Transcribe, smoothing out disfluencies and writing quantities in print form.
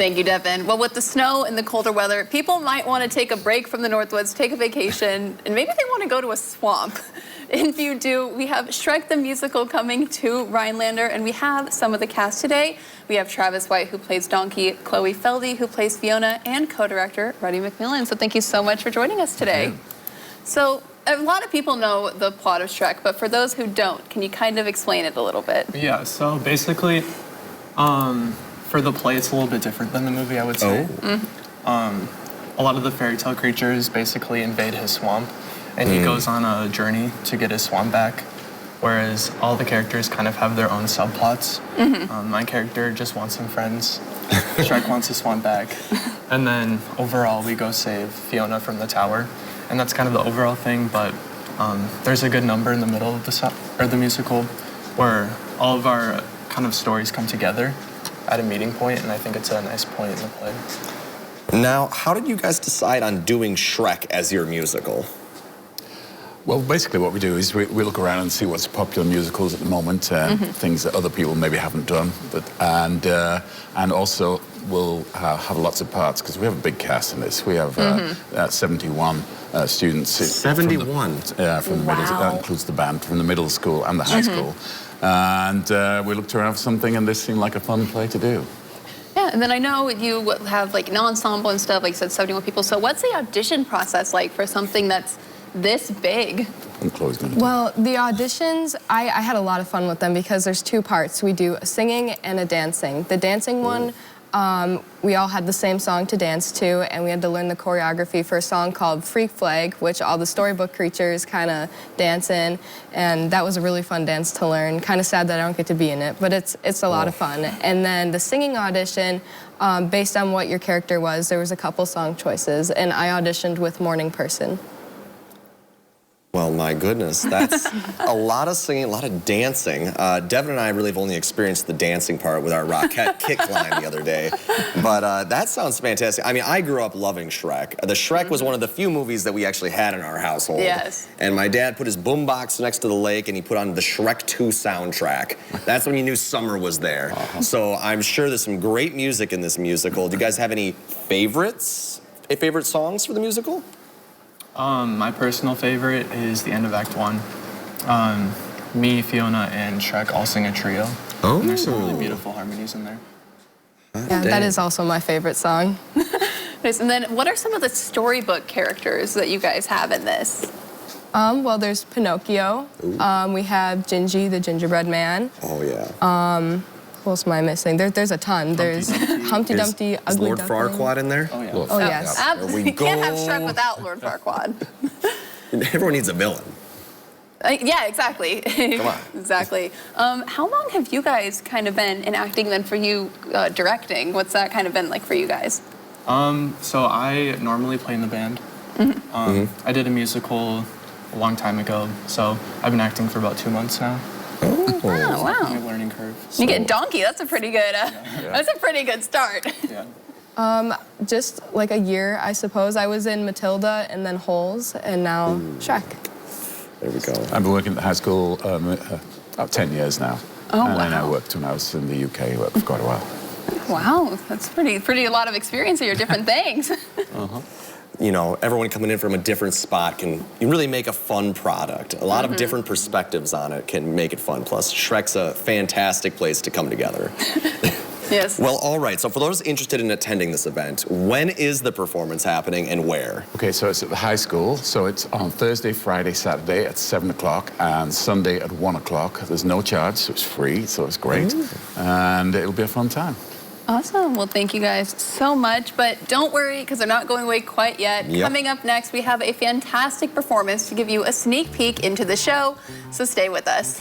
Thank you, Devin. Well, with the snow and the colder weather, people might want to take a break from the Northwoods, take a vacation, and maybe they want to go to a swamp. If you do, we have Shrek the Musical coming to Rhinelander, and we have some of the cast today. We have Travis White, who plays Donkey, Chloe Feldy, who plays Fiona, and co-director Ruddy McMillan. So thank you so much for joining us today. So a lot of people know the plot of Shrek, but for those who don't, can you kind of explain it a little bit? Yeah, so basically, for the play, it's a little bit different than the movie, I would say. A lot of the fairy tale creatures basically invade his swamp, and he goes on a journey to get his swamp back, whereas all the characters kind of have their own subplots. My character just wants some friends. Shrek wants his swamp back. And then overall, we go save Fiona from the tower. And that's kind of the overall thing, but there's a good number in the middle of the musical where all of our kind of stories come together at a meeting point, and I think it's a nice point in the play. Now, how did you guys decide on doing Shrek as your musical? Well, basically what we do is we look around and see what's popular musicals at the moment, things that other people maybe haven't done, and also we'll have lots of parts, because we have a big cast in this. We have 71 students. 71? From the middle, that includes the band, from the middle school and the high school. And we looked around for something, and this seemed like a fun play to do. Yeah, and then I know you have like an ensemble and stuff, like you said, 71 people. So what's the audition process like for something that's this big? Well, the auditions, I had a lot of fun with them because there's two parts. We do a singing and a dancing. The dancing one, we all had the same song to dance to, and we had to learn the choreography for a song called Freak Flag, which all the storybook creatures kind of dance in, and that was a really fun dance to learn. Kind of sad that I don't get to be in it, but it's a lot of fun. And then the singing audition, based on what your character was, there was a couple song choices, and I auditioned with Morning Person. Well, my goodness, that's a lot of singing, a lot of dancing. Devin and I really have only experienced the dancing part with our Rockette kick line the other day. But that sounds fantastic. I mean, I grew up loving Shrek. The Shrek was one of the few movies that we actually had in our household. Yes. And my dad put his boombox next to the lake, and he put on the Shrek 2 soundtrack. That's when you knew summer was there. So I'm sure there's some great music in this musical. Do you guys have any favorite songs for the musical? My personal favorite is the end of Act 1. Me, Fiona, and Shrek all sing a trio. And there's some really beautiful harmonies in there. Yeah, that is also my favorite song. Nice. And then what are some of the storybook characters that you guys have in this? Well, there's Pinocchio. We have Gingy, the gingerbread man. Oh, yeah. Who else am I missing? There's a ton. There's Humpty Dumpty, Is Ugly Lord Duckling. Farquaad in there? Oh, yeah. Oh, yes. Absolutely. You can't have Shrek without Lord Farquaad. Everyone needs a villain. Yeah, exactly. Come on. Exactly. How long have you guys kind of been in acting then for you directing? What's that kind of been like for you guys? So I normally play in the band. I did a musical a long time ago, so I've been acting for about 2 months now. Oh, wow. My learning curve. You get Donkey. That's a pretty good. That's a pretty good start. Yeah. Just like a year, I suppose. I was in Matilda and then Holes, and now Shrek. There we go. I've been working at the high school about 10 years now. Oh, and wow. then I worked when I was in the UK, worked for quite a while. Wow, that's pretty a lot of experience of your different things. You know, everyone coming in from a different spot can really make a fun product. A lot of different perspectives on it can make it fun. Plus, Shrek's a fantastic place to come together. Yes. Well, all right. So for those interested in attending this event, when is the performance happening and where? Okay, so it's at the high school. So it's on Thursday, Friday, Saturday at 7 o'clock and Sunday at 1 o'clock. There's no charge, so it's free, so it's great. And it'll be a fun time. Awesome. Well, thank you guys so much. But don't worry, because they're not going away quite yet. Coming up next, we have a fantastic performance to give you a sneak peek into the show. So stay with us.